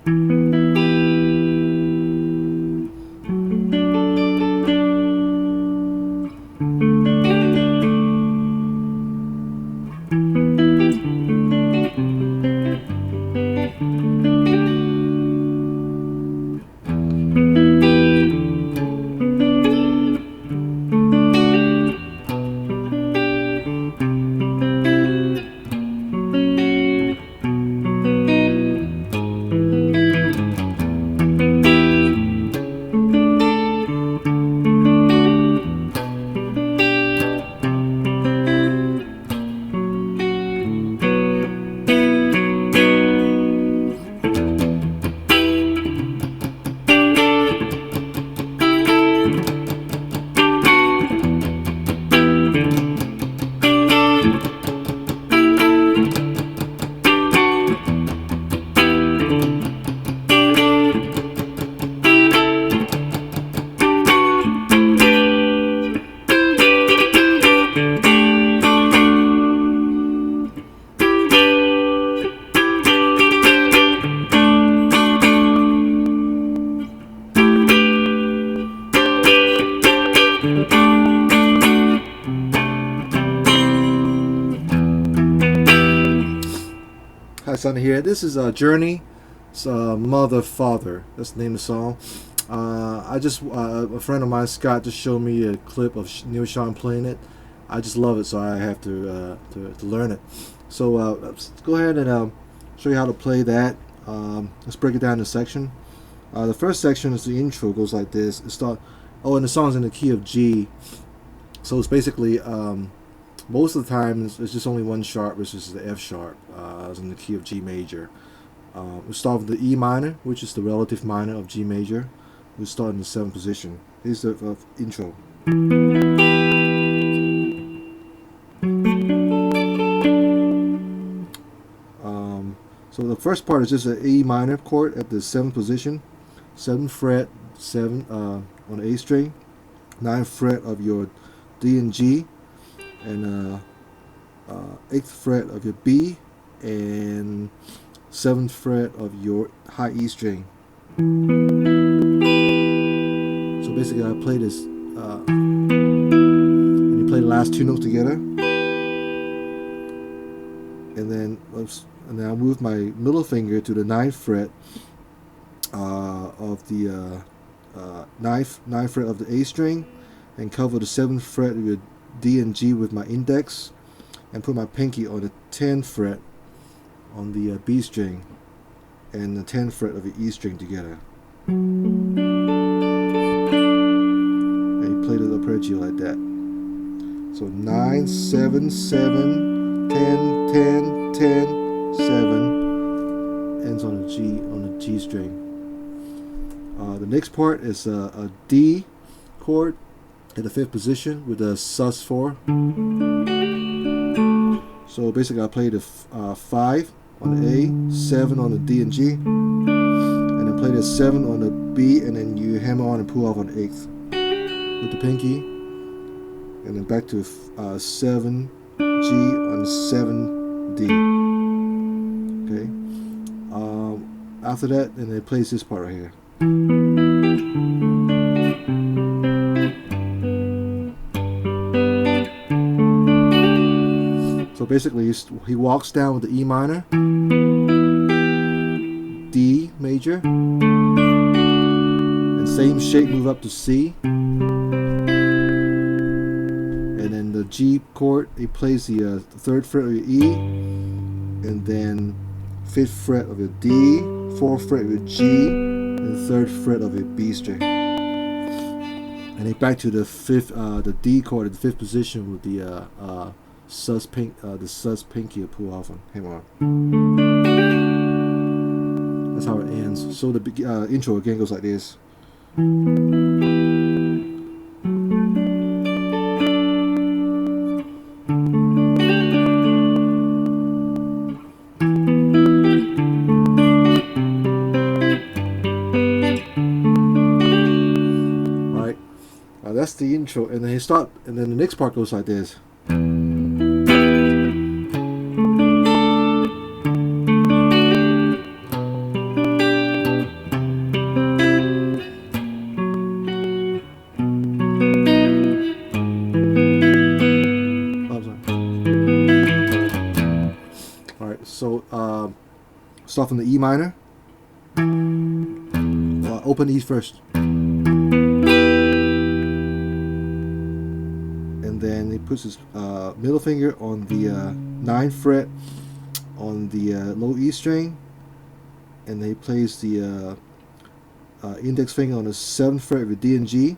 Hi, son here. This is Journey. It's Mother Father. That's the name of the song. A friend of mine, Scott, just showed me a clip of Neal Schon playing it. I just love it, so I have to learn it. So let's go ahead and show you how to play that. Let's break it down in section. The first section is the intro. Goes like this. And the song's in the key of G. So it's basically most of the time it's just only one sharp versus the F sharp. It's in the key of G major. We start with the E minor, which is the relative minor of G major. We start in the 7th position. Here's the intro. So the first part is just an E minor chord at the 7th position, 7th fret, 7 on the A string, 9th fret of your D and G, and 8th fret of your B, and 7th fret of your high E string. So basically, I play this, and you play the last 2 notes together, and then I move my middle finger to the 9th fret of the 9th fret of the A string, and cover the 7th fret of your D and G with my index, and put my pinky on the 10th fret on the B string and the 10th fret of the E string together. And you play the arpeggio like that. So 9, 7, 7, 10, 10, 10, 7, ends on the G string. The next part is a D chord at the 5th position with a sus4. So basically I play the 5 on the A, 7 on the D and G, and then play the 7 on the B, and then you hammer on and pull off on the 8th with the pinky, and then back to 7 G on 7 D. Okay. After that, and it plays this part right here. So basically, he walks down with the E minor, D major, and same shape move up to C, and then the G chord, he plays the 3rd fret of your E, and then 5th fret of your D, 4th fret of your G, and 3rd fret of your B string, and then back to the the D chord at the 5th position with the sus pinky to pull off on him on. That's how it ends. So the intro again goes like this. Right. That's the intro, and then the next part goes like this. Start from the E minor. Open E first. And then he puts his middle finger on the 9th fret on the low E string. And then he plays the index finger on the 7th fret of your D and G.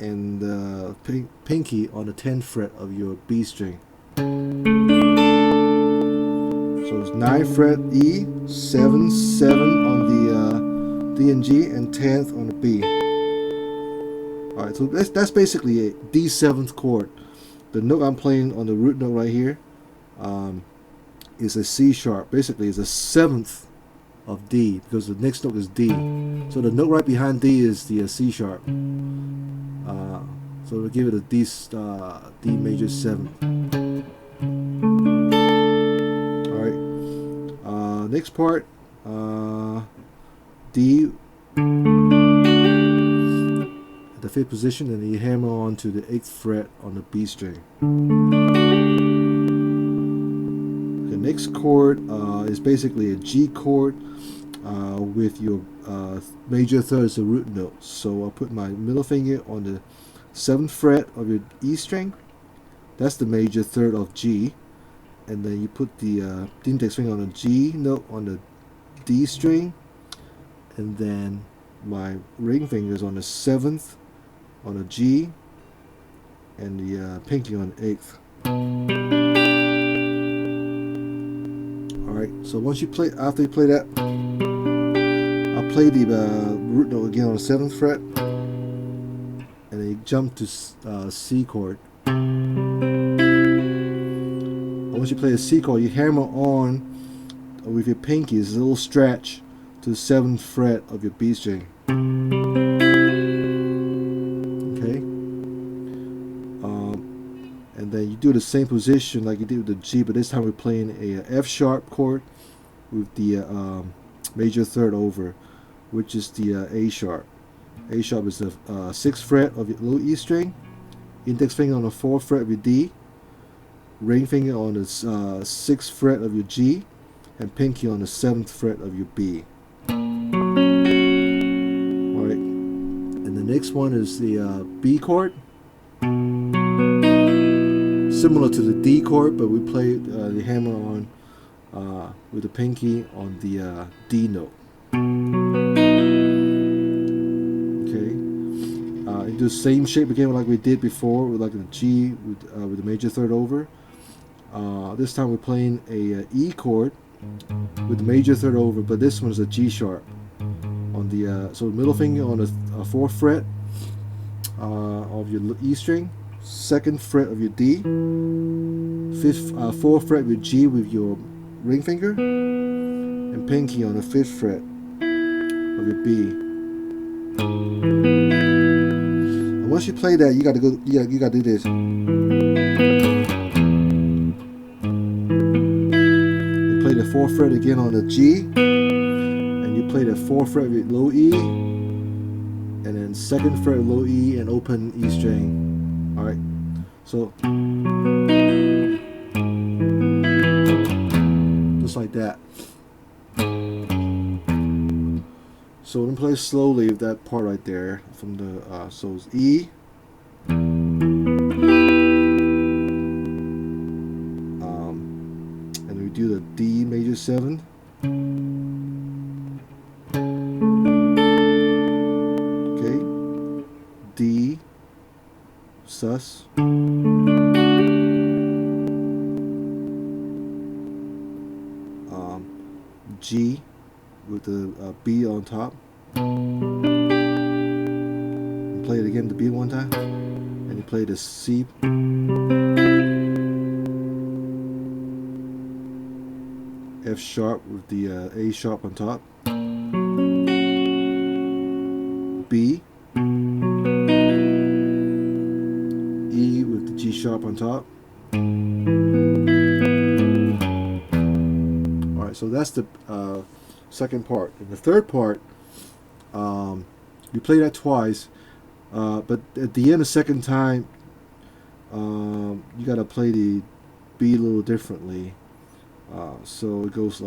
And the pinky on the 10th fret of your B string. So it's 9th fret E, 7, 7 on the D and G, and 10th on the B. Alright, so that's basically a D7th chord. The note I'm playing on the root note right here is a C sharp. Basically, it's a 7th of D because the next note is D. So the note right behind D is the C sharp. So we'll give it a D major 7th. Alright, next part, D at the 5th position, and you hammer on to the 8th fret on the B string. The next chord is basically a G chord with your major third as a root note. So I'll put my middle finger on the 7th fret of your E string. That's the major third of G. And then you put the index finger on the G note on the D string. And then my ring fingers on the 7th on the G. And the pinky on the 8th. Alright, so once you play, after you play that, I'll play the root note again on the 7th fret. And then you jump to C chord. Once you play a C chord, you hammer on with your pinky. It's a little stretch to the 7th fret of your B string. Okay. And then you do the same position like you did with the G, but this time we're playing a F sharp chord with the major third over, which is the A sharp. A sharp is the 6th fret of your low E string, index finger on the 4th fret of your D, ring finger on the 6th fret of your G, and pinky on the 7th fret of your B. Alright, and the next one is the B chord. Similar to the D chord, but we play the hammer on with the pinky on the D note. Do the same shape again like we did before, with like the G with the major third over. This time we're playing a E chord with the major third over, but this one is a G sharp on the so the middle finger on the 4th fret of your E string, 2nd fret of your D, 4th fret of your G with your ring finger, and pinky on the 5th fret of your B. Once you play that, you got to go. You got to do this. You play the 4th fret again on the G, and you play the 4th fret with low E, and then 2nd fret low E and open E string. All right. So just like that. So we're going to play slowly with that part right there from the so it's E, and we do the D major 7, okay, D sus, G with the B on top. Play it again, the B one time, and you play the C, F sharp with the A sharp on top, B, E with the G sharp on top. Alright, so that's the second part. And the third part, you play that twice, but at the end of the second time, you got to play the B a little differently. So it goes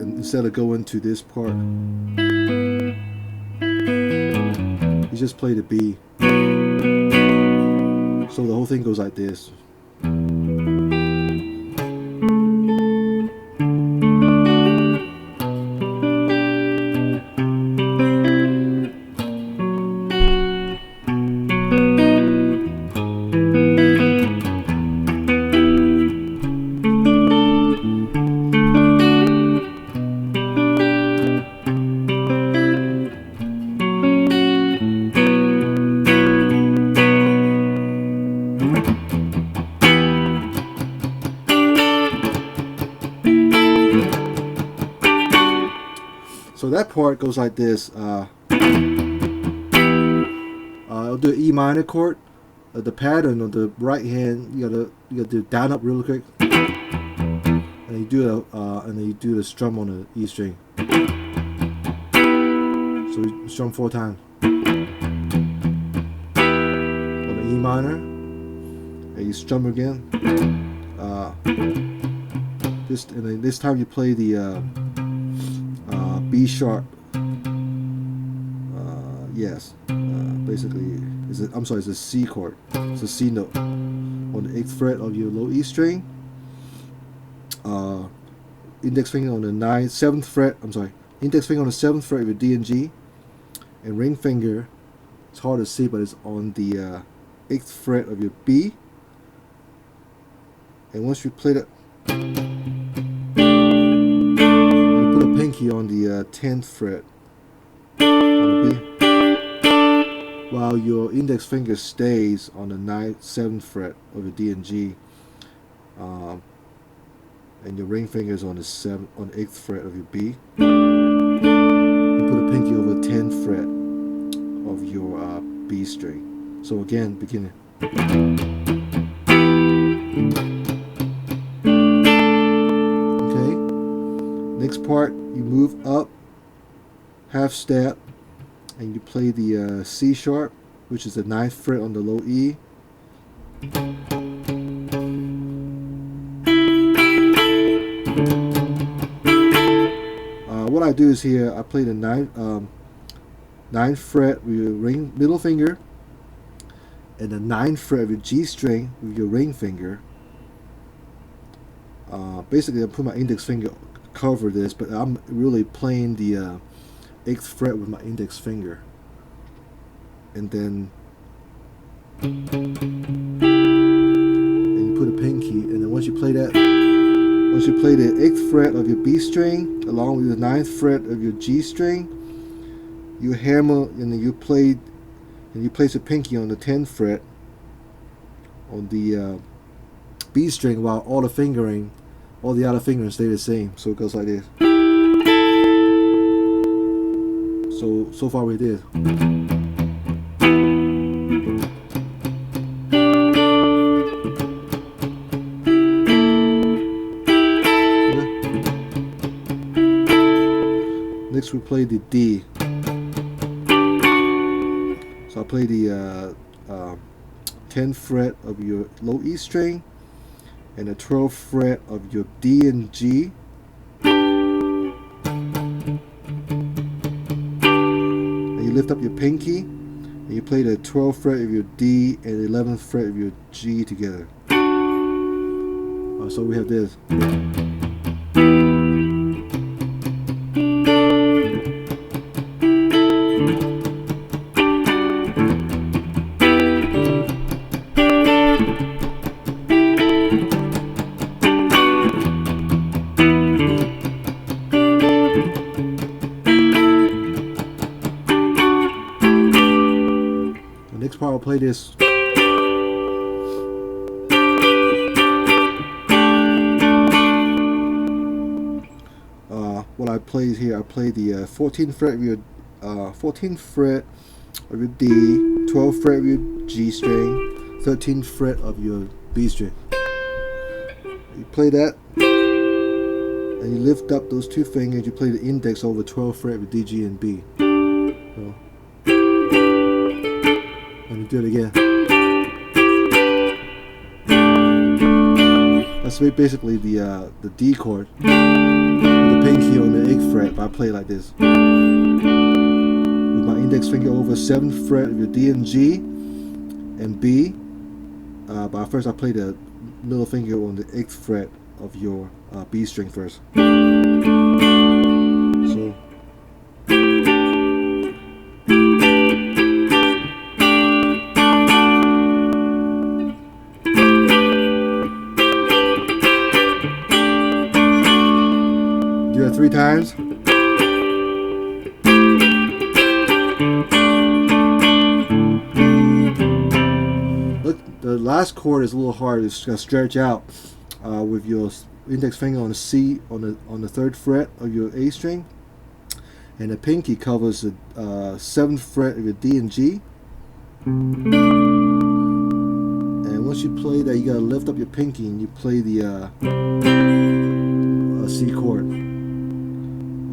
instead of going to this part, you just play the B. So the whole thing goes like this. So that part goes like this. I'll do an E minor chord. The pattern on the right hand, you gotta do down up real quick, and you do the strum on the E string. So you strum 4 times on the E minor, and you strum again. This time you play the B sharp. Yes. Basically, it's a C chord. It's a C note on the 8th fret of your low E string. Index finger on the 7th fret. Index finger on the 7th fret of your D and G, and ring finger. It's hard to see, but it's on the 8th fret of your B. And once you play that, you put a pinky on the 10th fret on the B, while your index finger stays on the 7th fret of your D and G, and your ring finger is on the 8th fret of your B. You put a pinky over the 10th fret of your B string. So again, beginning. Okay. Next part, you move up half step, and you play the C sharp, which is the 9th fret on the low E. What I do is here, I play the 9th fret with your middle finger, and the 9th fret of your G string with your ring finger. Basically, I put my index finger cover this, but I'm really playing the 8th fret with my index finger, and then you put a pinky, and then once you play the 8th fret of your B string along with the 9th fret of your G string, you hammer, and then you place a pinky on the 10th fret on the B string, while all the other fingerings stay the same. So it goes like this. So far we did. Next we play the D. So I play the 10th fret of your low E string and the 12th fret of your D and G. And you lift up your pinky and you play the 12th fret of your D and the 11th fret of your G together. So we have this. Next part, I'll play this. What I play here, I play the 14th fret of your 14th fret of your D, 12th fret of your G string, 13th fret of your B string. You play that, and you lift up those two fingers. You play the index over 12th fret of D, G, and B. So, and you do it again. That's basically the D chord, the pinky on the 8th fret, but I play like this. With my index finger over 7th fret of your D and G and B. But first I play the middle finger on the 8th fret of your B string first. So do that 3 times. Look, the last chord is a little hard. It's gonna stretch out with your index finger on the C on the 3rd fret of your A string, and the pinky covers the 7th fret of your D and G. And once you play that, you gotta lift up your pinky and you play the C chord.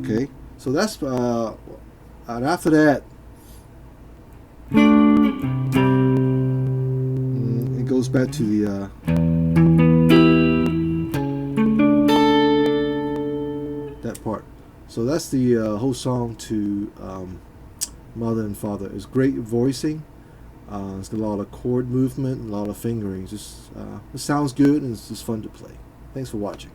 Okay, so that's and after that, it goes back to the that part. So that's the whole song to Mother and Father. It's great voicing. It's got a lot of chord movement, and a lot of fingerings. It sounds good, and it's just fun to play. Thanks for watching.